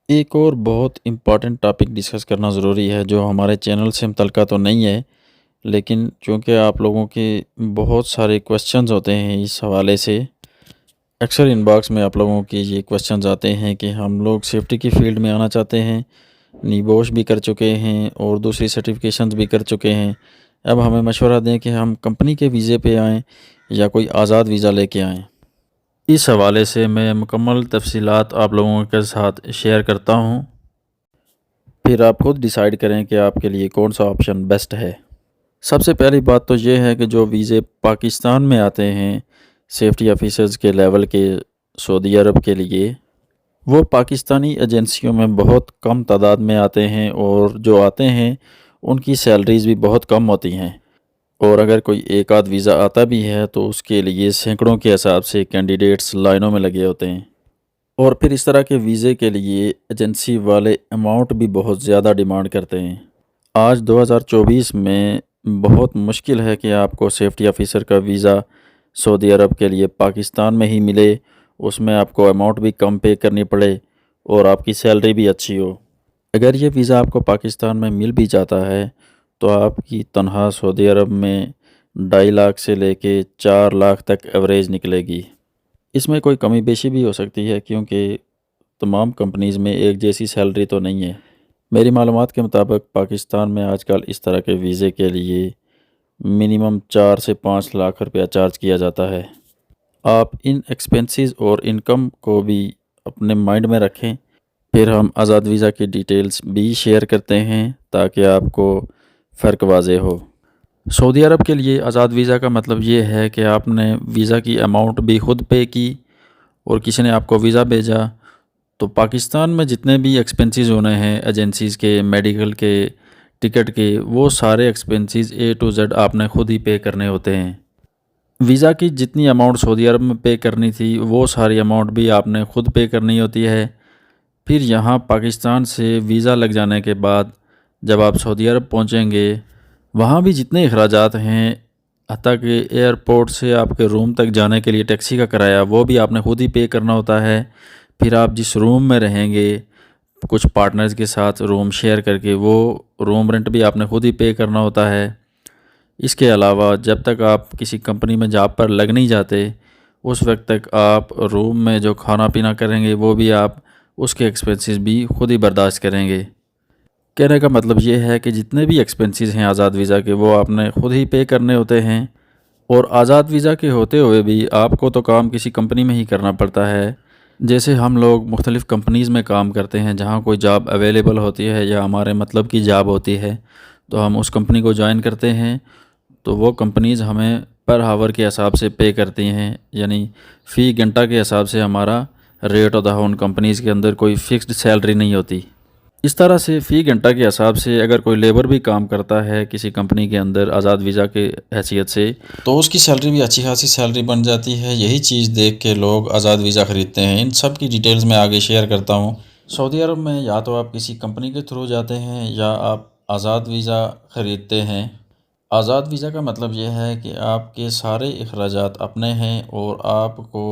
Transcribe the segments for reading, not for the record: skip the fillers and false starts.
ایک اور بہت امپورٹنٹ ٹاپک ڈسکس کرنا ضروری ہے جو ہمارے چینل سے متعلقہ تو نہیں ہے، لیکن چونکہ آپ لوگوں کے بہت سارے کویسچنز ہوتے ہیں اس حوالے سے، اکثر ان باکس میں آپ لوگوں کے یہ کویسچنز آتے ہیں کہ ہم لوگ سیفٹی کی فیلڈ میں آنا چاہتے ہیں، نیبوش بھی کر چکے ہیں اور دوسری سرٹیفکیشنز بھی کر چکے ہیں، اب ہمیں مشورہ دیں کہ ہم کمپنی کے ویزے پہ آئیں یا کوئی آزاد ویزا لے کے آئیں۔ اس حوالے سے میں مکمل تفصیلات آپ لوگوں کے ساتھ شیئر کرتا ہوں، پھر آپ خود ڈیسائیڈ کریں کہ آپ کے لیے کون سا آپشن بیسٹ ہے۔ سب سے پہلی بات تو یہ ہے کہ جو ویزے پاکستان میں آتے ہیں سیفٹی آفیسرز کے لیول کے سعودی عرب کے لیے، وہ پاکستانی ایجنسیوں میں بہت کم تعداد میں آتے ہیں، اور جو آتے ہیں ان کی سیلریز بھی بہت کم ہوتی ہیں، اور اگر کوئی ایک آدھ ویزا آتا بھی ہے تو اس کے لیے سینکڑوں کے حساب سے کینڈیڈیٹس لائنوں میں لگے ہوتے ہیں، اور پھر اس طرح کے ویزے کے لیے ایجنسی والے اماؤنٹ بھی بہت زیادہ ڈیمانڈ کرتے ہیں۔ آج 2024 میں بہت مشکل ہے کہ آپ کو سیفٹی آفیسر کا ویزا سعودی عرب کے لیے پاکستان میں ہی ملے، اس میں آپ کو اماؤنٹ بھی کم پے کرنی پڑے اور آپ کی سیلری بھی اچھی ہو۔ اگر یہ ویزا آپ کو پاکستان میں مل بھی جاتا ہے تو آپ کی تنخواہ سعودی عرب میں 2.5 لاکھ سے لے کے 4 لاکھ تک ایوریج نکلے گی۔ اس میں کوئی کمی بیشی بھی ہو سکتی ہے کیونکہ تمام کمپنیز میں ایک جیسی سیلری تو نہیں ہے۔ میری معلومات کے مطابق پاکستان میں آج کل اس طرح کے ویزے کے لیے منیمم 4 سے 5 لاکھ روپیہ چارج کیا جاتا ہے۔ آپ ان ایکسپنسز اور انکم کو بھی اپنے مائنڈ میں رکھیں، پھر ہم آزاد ویزا کی ڈیٹیلز بھی شیئر کرتے ہیں تاکہ آپ کو فرق واضح ہو۔ سعودی عرب کے لیے آزاد ویزا کا مطلب یہ ہے کہ آپ نے ویزا کی اماؤنٹ بھی خود پے کی اور کسی نے آپ کو ویزا بھیجا، تو پاکستان میں جتنے بھی ایکسپنسز ہونے ہیں ایجنسیز کے، میڈیکل کے، ٹکٹ کے، وہ سارے ایکسپنسز A to Z آپ نے خود ہی پے کرنے ہوتے ہیں۔ ویزا کی جتنی اماؤنٹ سعودی عرب میں پے کرنی تھی وہ ساری اماؤنٹ بھی آپ نے خود پے کرنی ہوتی ہے۔ پھر یہاں پاکستان سے ویزا لگ جانے کے بعد جب آپ سعودی عرب پہنچیں گے، وہاں بھی جتنے اخراجات ہیں، حتیٰ کہ ایئرپورٹ سے آپ کے روم تک جانے کے لیے ٹیکسی کا کرایہ وہ بھی آپ نے خود ہی پے کرنا ہوتا ہے۔ پھر آپ جس روم میں رہیں گے کچھ پارٹنرز کے ساتھ روم شیئر کر کے، وہ روم رینٹ بھی آپ نے خود ہی پے کرنا ہوتا ہے۔ اس کے علاوہ جب تک آپ کسی کمپنی میں جاب پر لگ نہیں جاتے اس وقت تک آپ روم میں جو کھانا پینا کریں گے وہ بھی آپ اس کے ایکسپنسز بھی خود ہی برداشت کریں گے۔ کہنے کا مطلب یہ ہے کہ جتنے بھی ایکسپنسز ہیں آزاد ویزا کے وہ آپ نے خود ہی پے کرنے ہوتے ہیں، اور آزاد ویزا کے ہوتے ہوئے بھی آپ کو تو کام کسی کمپنی میں ہی کرنا پڑتا ہے۔ جیسے ہم لوگ مختلف کمپنیز میں کام کرتے ہیں جہاں کوئی جاب اویلیبل ہوتی ہے یا ہمارے مطلب کی جاب ہوتی ہے تو ہم اس کمپنی کو جوائن کرتے ہیں، تو وہ کمپنیز ہمیں پر ہاور کے حساب سے پے کرتی ہیں، یعنی فی گھنٹہ کے حساب سے ہمارا ریٹ ہوتا ہے۔ ان کمپنیز کے اندر کوئی فکسڈ سیلری نہیں ہوتی۔ اس طرح سے فی گھنٹہ کے حساب سے اگر کوئی لیبر بھی کام کرتا ہے کسی کمپنی کے اندر آزاد ویزا کے حیثیت سے تو اس کی سیلری بھی اچھی خاصی سیلری بن جاتی ہے۔ یہی چیز دیکھ کے لوگ آزاد ویزا خریدتے ہیں۔ ان سب کی ڈیٹیلز میں آگے شیئر کرتا ہوں۔ سعودی عرب میں یا تو آپ کسی کمپنی کے تھرو جاتے ہیں یا آپ آزاد ویزا خریدتے ہیں۔ آزاد ویزا کا مطلب یہ ہے کہ آپ کے سارے اخراجات اپنے ہیں، اور آپ کو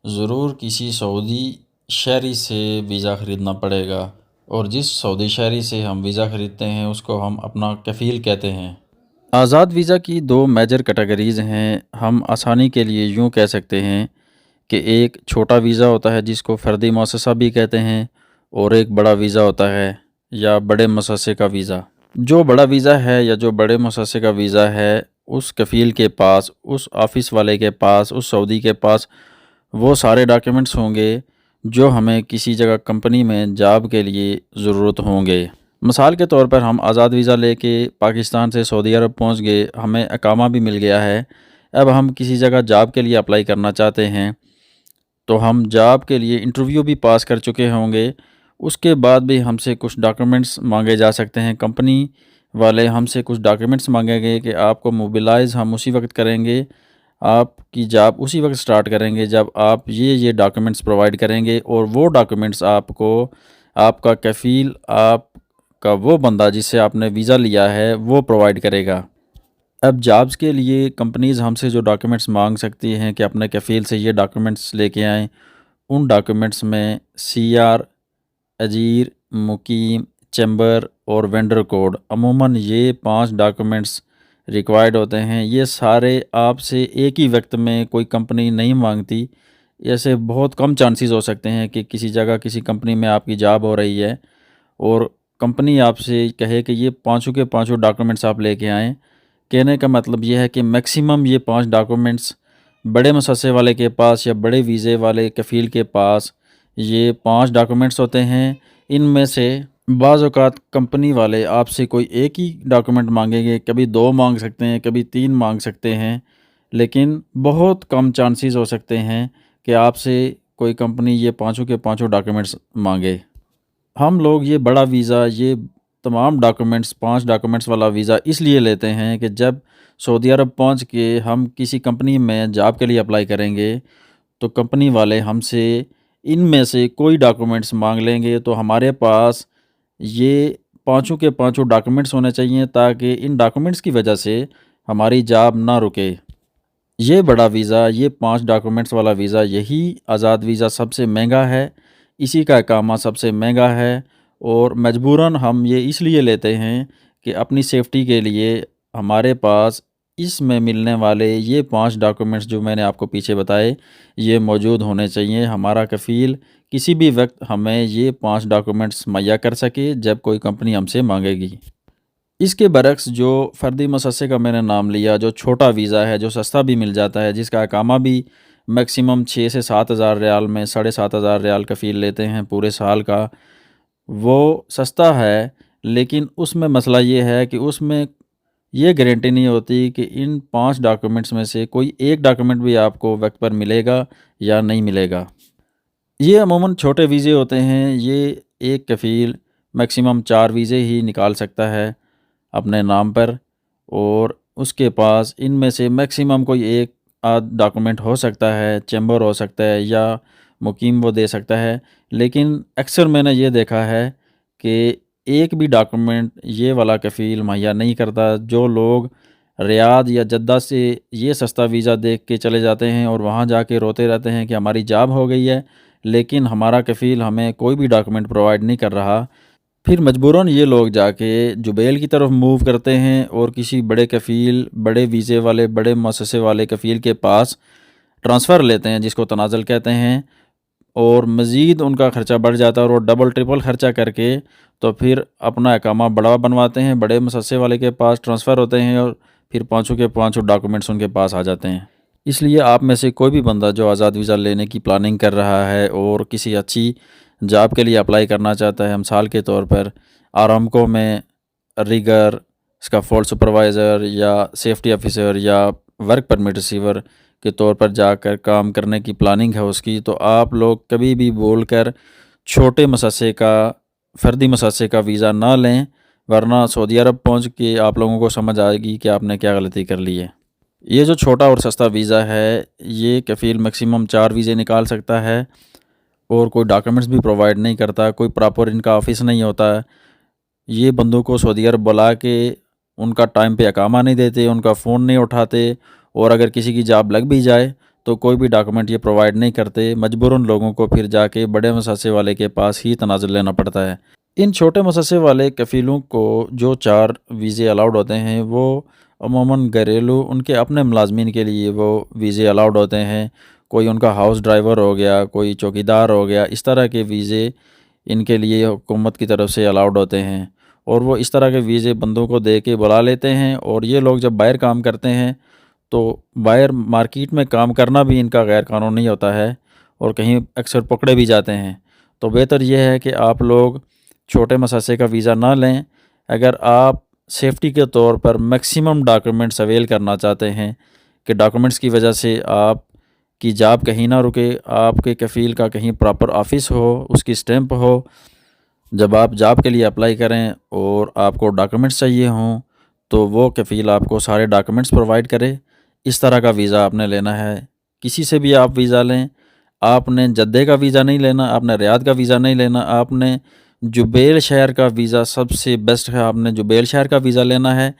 ضرور کسی سعودی شہری سے ویزا خریدنا پڑے گا، اور جس سعودی شہری سے ہم ویزا خریدتے ہیں اس کو ہم اپنا کفیل کہتے ہیں۔ آزاد ویزا کی 2 میجر کیٹیگریز ہیں۔ ہم آسانی کے لیے یوں کہہ سکتے ہیں کہ ایک چھوٹا ویزا ہوتا ہے جس کو فردی مؤسسہ بھی کہتے ہیں، اور ایک بڑا ویزا ہوتا ہے یا بڑے مؤسسے کا ویزا۔ جو بڑا ویزا ہے یا جو بڑے مؤسسے کا ویزا ہے، اس کفیل کے پاس، اس آفس والے کے پاس، اس سعودی کے پاس وہ سارے ڈاکیومنٹس ہوں گے جو ہمیں کسی جگہ کمپنی میں جاب کے لیے ضرورت ہوں گے۔ مثال کے طور پر ہم آزاد ویزا لے کے پاکستان سے سعودی عرب پہنچ گئے، ہمیں اقامہ بھی مل گیا ہے، اب ہم کسی جگہ جاب کے لیے اپلائی کرنا چاہتے ہیں تو ہم جاب کے لیے انٹرویو بھی پاس کر چکے ہوں گے۔ اس کے بعد بھی ہم سے کچھ ڈاکیومنٹس مانگے جا سکتے ہیں، کمپنی والے ہم سے کچھ ڈاکیومنٹس مانگیں گے کہ آپ کو موبلائز ہم اسی وقت کریں گے، آپ کی جاب اسی وقت سٹارٹ کریں گے جب آپ یہ ڈاکیومنٹس پرووائڈ کریں گے، اور وہ ڈاکیومنٹس آپ کو آپ کا کفیل، آپ کا وہ بندہ جس سے آپ نے ویزا لیا ہے وہ پرووائڈ کرے گا۔ اب جابز کے لیے کمپنیز ہم سے جو ڈاکیومنٹس مانگ سکتی ہیں کہ اپنے کفیل سے یہ ڈاکیومنٹس لے کے آئیں، ان ڈاکیومنٹس میں CR اجیر، مقیم، چیمبر اور وینڈر کوڈ، عموماً یہ 5 ڈاکومنٹس ریکوائرڈ ہوتے ہیں۔ یہ سارے آپ سے ایک ہی وقت میں کوئی کمپنی نہیں مانگتی۔ ایسے بہت کم چانسز ہو سکتے ہیں کہ کسی جگہ کسی کمپنی میں آپ کی جاب ہو رہی ہے اور کمپنی آپ سے کہے کہ یہ 5 کے 5 ڈاکومنٹس آپ لے کے آئیں۔ کہنے کا مطلب یہ ہے کہ میکسیمم یہ 5 ڈاکومنٹس بڑے مصوصے والے کے پاس یا بڑے ویزے والے کفیل کے پاس یہ 5 ڈاکومنٹس ہوتے ہیں۔ ان میں سے بعض اوقات کمپنی والے آپ سے کوئی ایک ہی ڈاکومنٹ مانگیں گے، کبھی 2 مانگ سکتے ہیں، کبھی 3 مانگ سکتے ہیں، لیکن بہت کم چانسز ہو سکتے ہیں کہ آپ سے کوئی کمپنی یہ 5 کے 5 ڈاکومنٹس مانگے۔ ہم لوگ یہ بڑا ویزا، یہ تمام ڈاکومنٹس 5 ڈاکومنٹس والا ویزا اس لیے لیتے ہیں کہ جب سعودی عرب پہنچ کے ہم کسی کمپنی میں جاب کے لیے اپلائی کریں گے تو کمپنی والے ہم سے ان میں سے کوئی ڈاکومنٹس مانگ لیں گے، تو ہمارے پاس یہ 5 کے 5 ڈاکومنٹس ہونے چاہیے تاکہ ان ڈاکومنٹس کی وجہ سے ہماری جاب نہ رکے۔ یہ بڑا ویزا، یہ 5 ڈاکومنٹس والا ویزا، یہی آزاد ویزا سب سے مہنگا ہے، اسی کا اقامہ سب سے مہنگا ہے، اور مجبوراً ہم یہ اس لیے لیتے ہیں کہ اپنی سیفٹی کے لیے ہمارے پاس اس میں ملنے والے یہ 5 ڈاکومنٹس جو میں نے آپ کو پیچھے بتائے یہ موجود ہونے چاہیے۔ ہمارا کفیل کسی بھی وقت ہمیں یہ 5 ڈاکومنٹس مہیا کر سکے جب کوئی کمپنی ہم سے مانگے گی۔ اس کے برعکس جو فردی مصوصے کا میں نے نام لیا، جو چھوٹا ویزا ہے، جو سستا بھی مل جاتا ہے، جس کا اقامہ بھی میکسیمم 6 سے 7 ہزار ریال میں 7.5 ہزار ریال کفیل لیتے ہیں پورے سال کا، وہ سستا ہے، لیکن اس میں مسئلہ یہ ہے کہ اس میں یہ گارنٹی نہیں ہوتی کہ ان 5 ڈاکومنٹس میں سے کوئی ایک ڈاکومنٹ بھی آپ کو وقت پر ملے گا یا نہیں ملے گا۔ یہ عموماً چھوٹے ویزے ہوتے ہیں، یہ ایک کفیل میکسیمم 4 ویزے ہی نکال سکتا ہے اپنے نام پر، اور اس کے پاس ان میں سے میکسیمم کوئی ایک آدھ ڈاکومنٹ ہو سکتا ہے، چیمبر ہو سکتا ہے یا مقیم وہ دے سکتا ہے، لیکن اکثر میں نے یہ دیکھا ہے کہ ایک بھی ڈاکومنٹ یہ والا کفیل مہیا نہیں کرتا۔ جو لوگ ریاض یا جدہ سے یہ سستا ویزا دیکھ کے چلے جاتے ہیں اور وہاں جا کے روتے رہتے ہیں کہ ہماری جاب ہو گئی ہے لیکن ہمارا کفیل ہمیں کوئی بھی ڈاکومنٹ پرووائڈ نہیں کر رہا، پھر مجبوراً یہ لوگ جا کے جبیل کی طرف موو کرتے ہیں اور کسی بڑے کفیل، بڑے ویزے والے، بڑے مؤسسے والے کفیل کے پاس ٹرانسفر لیتے ہیں، جس کو تنازل کہتے ہیں، اور مزید ان کا خرچہ بڑھ جاتا ہے اور وہ ڈبل ٹرپل خرچہ کر کے تو پھر اپنا اقامہ بڑا بنواتے ہیں، بڑے مؤسسے والے کے پاس ٹرانسفر ہوتے ہیں اور پھر 5 کے 5 ڈاکومنٹس ان کے پاس آ جاتے ہیں۔ اس لیے آپ میں سے کوئی بھی بندہ جو آزاد ویزا لینے کی پلاننگ کر رہا ہے اور کسی اچھی جاب کے لیے اپلائی کرنا چاہتا ہے، مثال کے طور پر آرامکو میں ریگر، اس کا فولڈ سپروائزر یا سیفٹی آفیسر یا ورک پرمٹ ریسیور کے طور پر جا کر کام کرنے کی پلاننگ ہے اس کی، تو آپ لوگ کبھی بھی بول کر چھوٹے مصوصے کا، فردی مصوصے کا ویزا نہ لیں، ورنہ سعودی عرب پہنچ کے آپ لوگوں کو سمجھ آئے گی کہ آپ نے کیا غلطی کر لی ہے۔ یہ جو چھوٹا اور سستا ویزا ہے، یہ کفیل میکسیمم 4 ویزے نکال سکتا ہے اور کوئی ڈاکومنٹس بھی پرووائڈ نہیں کرتا، کوئی پراپر ان کا آفس نہیں ہوتا ہے۔ یہ بندوں کو سعودی عرب بلا کے ان کا ٹائم پہ اقامہ نہیں دیتے، ان کا فون نہیں اٹھاتے، اور اگر کسی کی جاب لگ بھی جائے تو کوئی بھی ڈاکومنٹ یہ پرووائڈ نہیں کرتے، مجبوراً لوگوں کو پھر جا کے بڑے مؤسسے والے کے پاس ہی تنازل لینا پڑتا ہے۔ ان چھوٹے مؤسسے والے کفیلوں کو جو 4 ویزے الاؤڈ ہوتے ہیں وہ عموماً گھریلو ان کے اپنے ملازمین کے لیے وہ ویزے الاؤڈ ہوتے ہیں، کوئی ان کا ہاؤس ڈرائیور ہو گیا، کوئی چوکیدار ہو گیا، اس طرح کے ویزے ان کے لیے حکومت کی طرف سے الاؤڈ ہوتے ہیں، اور وہ اس طرح کے ویزے بندوں کو دے کے بلا لیتے ہیں، اور یہ لوگ جب باہر کام کرتے ہیں تو باہر مارکیٹ میں کام کرنا بھی ان کا غیر قانونی ہوتا ہے اور کہیں اکثر پکڑے بھی جاتے ہیں۔ تو بہتر یہ ہے کہ آپ لوگ چھوٹے مؤسسے کا ویزا نہ لیں۔ اگر آپ سیفٹی کے طور پر میکسیمم ڈاکومنٹس اویل کرنا چاہتے ہیں کہ ڈاکومنٹس کی وجہ سے آپ کی جاب کہیں نہ رکے، آپ کے کفیل کا کہیں پراپر آفس ہو، اس کی سٹیمپ ہو، جب آپ جاب کے لیے اپلائی کریں اور آپ کو ڈاکومنٹس چاہیے ہوں تو وہ کفیل آپ کو سارے ڈاکومنٹس پرووائڈ کرے، اس طرح کا ویزا آپ نے لینا ہے۔ کسی سے بھی آپ ویزا لیں، آپ نے جدہ کا ویزا نہیں لینا، آپ نے ریاض کا ویزا نہیں لینا، آپ نے جبیل شہر کا ویزا سب سے بیسٹ ہے، آپ نے جبیل شہر کا ویزا لینا ہے۔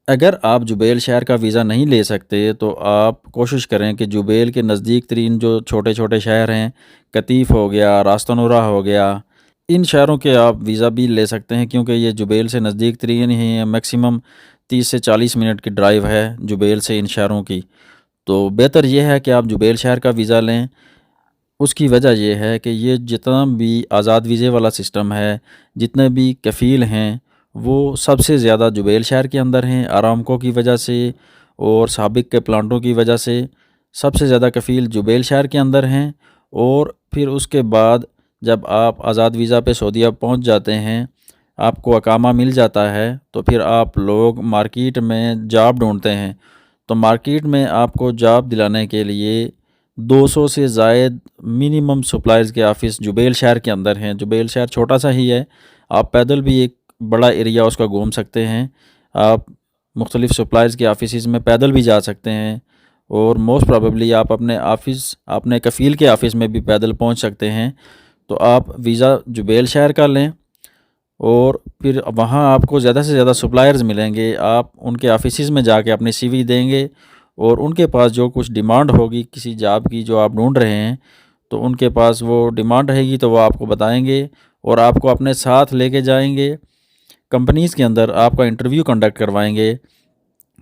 اگر آپ جبیل شہر کا ویزا نہیں لے سکتے تو آپ کوشش کریں کہ جبیل کے نزدیک ترین جو چھوٹے چھوٹے شہر ہیں، قطیف ہو گیا، راستہ نورہ ہو گیا، ان شہروں کے آپ ویزا بھی لے سکتے ہیں کیونکہ یہ جبیل سے نزدیک ترین ہی ہیں، میکسیمم 30 سے 40 منٹ کی ڈرائیو ہے جبیل سے ان شہروں کی۔ تو بہتر یہ ہے کہ آپ جبیل شہر کا ویزا لیں۔ اس کی وجہ یہ ہے کہ یہ جتنا بھی آزاد ویزے والا سسٹم ہے، جتنے بھی کفیل ہیں، وہ سب سے زیادہ جبیل شہر کے اندر ہیں۔ آرامکو کی وجہ سے اور سابق کے پلانٹوں کی وجہ سے سب سے زیادہ کفیل جبیل شہر کے اندر ہیں۔ اور پھر اس کے بعد جب آپ آزاد ویزا پہ سعودیہ پہنچ جاتے ہیں، آپ کو اقامہ مل جاتا ہے، تو پھر آپ لوگ مارکیٹ میں جاب ڈھونڈتے ہیں۔ تو مارکیٹ میں آپ کو جاب دلانے کے لیے 200 سے زائد منیمم سپلائرز کے آفس جبیل شہر کے اندر ہیں۔ جبیل شہر چھوٹا سا ہی ہے، آپ پیدل بھی ایک بڑا ایریا اس کا گھوم سکتے ہیں۔ آپ مختلف سپلائرز کے آفیسز میں پیدل بھی جا سکتے ہیں، اور موسٹ پروبیبلی آپ اپنے کفیل کے آفس میں بھی پیدل پہنچ سکتے ہیں۔ تو آپ ویزا جبیل شہر کا لیں، اور پھر وہاں آپ کو زیادہ سے زیادہ سپلائرز ملیں گے۔ آپ ان کے آفیسز میں جا کے اپنی سی وی دیں گے، اور ان کے پاس جو کچھ ڈیمانڈ ہوگی کسی جاب کی جو آپ ڈھونڈ رہے ہیں، تو ان کے پاس وہ ڈیمانڈ رہے گی تو وہ آپ کو بتائیں گے، اور آپ کو اپنے ساتھ لے کے جائیں گے کمپنیز کے اندر، آپ کا انٹرویو کنڈکٹ کروائیں گے۔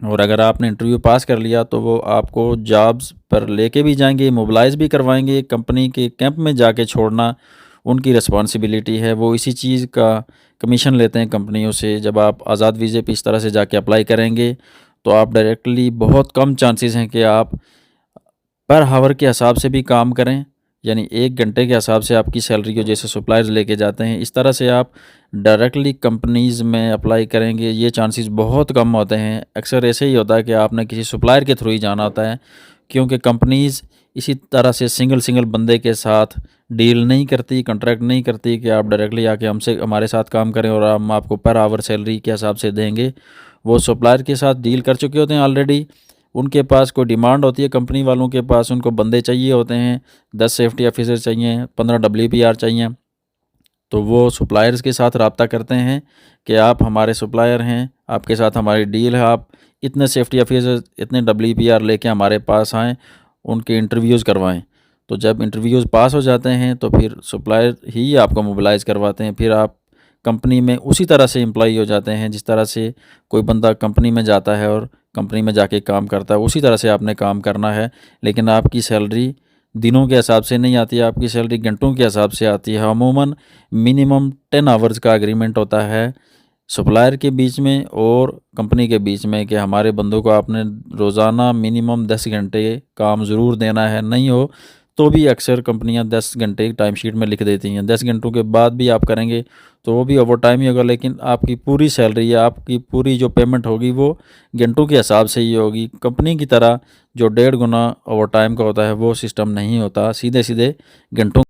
اور اگر آپ نے انٹرویو پاس کر لیا تو وہ آپ کو جابز پر لے کے بھی جائیں گے، موبلائز بھی کروائیں گے۔ کمپنی کے کیمپ میں جا کے چھوڑنا ان کی رسپانسبلٹی ہے، وہ اسی چیز کا کمیشن لیتے ہیں کمپنیوں سے۔ جب آپ آزاد ویزے پہ اس طرح سے جا کے اپلائی کریں گے تو آپ ڈائریکٹلی بہت کم چانسز ہیں کہ آپ پر ہاور کے حساب سے بھی کام کریں، یعنی 1 گھنٹے کے حساب سے آپ کی سیلری کو جیسے سپلائرز لے کے جاتے ہیں، اس طرح سے آپ ڈائریکٹلی کمپنیز میں اپلائی کریں گے، یہ چانسز بہت کم ہوتے ہیں۔ اکثر ایسے ہی ہوتا ہے کہ آپ نے کسی سپلائر کے تھرو ہی جانا ہوتا ہے، کیونکہ کمپنیز اسی طرح سے سنگل بندے کے ساتھ ڈیل نہیں کرتی، کنٹریکٹ نہیں کرتی کہ آپ ڈائریکٹلی آ کے ہمارے ساتھ کام کریں اور ہم آپ کو پر آور سیلری کے حساب سے دیں گے۔ وہ سپلائر کے ساتھ ڈیل کر چکے ہوتے ہیں آلریڈی، ان کے پاس کوئی ڈیمانڈ ہوتی ہے، کمپنی والوں کے پاس ان کو بندے چاہیے ہوتے ہیں، 10 سیفٹی آفیسر چاہیے، 15 WPR چاہیے، تو وہ سپلائرز کے ساتھ رابطہ کرتے ہیں کہ آپ ہمارے سپلائر ہیں، آپ کے ساتھ ہماری ڈیل ہے، آپ اتنے سیفٹی آفیسر اتنے WPR لے کے ہمارے پاس آئیں، ان کے انٹرویوز کروائیں۔ تو جب انٹرویوز پاس ہو جاتے ہیں تو پھر سپلائر ہی آپ کو موبلائز کرواتے ہیں، پھر آپ کمپنی میں اسی طرح سے امپلائی ہو جاتے ہیں جس طرح سے کوئی بندہ کمپنی میں جاتا ہے اور کمپنی میں جا کے کام کرتا ہے، اسی طرح سے آپ نے کام کرنا ہے۔ لیکن آپ کی سیلری دنوں کے حساب سے نہیں آتی ہے، آپ کی سیلری گھنٹوں کے حساب سے آتی ہے۔ عموماً منیمم 10 آورز کا اگریمنٹ ہوتا ہے سپلائر کے بیچ میں اور کمپنی کے بیچ میں کہ ہمارے بندوں کو آپ نے روزانہ منیمم 10 گھنٹے کام ضرور دینا ہے، نہیں ہو تو بھی اکثر کمپنیاں 10 گھنٹے ٹائم شیٹ میں لکھ دیتی ہیں، 10 گھنٹوں کے بعد بھی آپ کریں گے تو وہ بھی اوور ٹائم ہی ہوگا، لیکن آپ کی پوری سیلری یا آپ کی پوری جو پیمنٹ ہوگی وہ گھنٹوں کے حساب سے ہی ہوگی۔ کمپنی کی طرح جو 1.5 گنا اوور ٹائم کا ہوتا ہے وہ سسٹم نہیں ہوتا، سیدھے گھنٹوں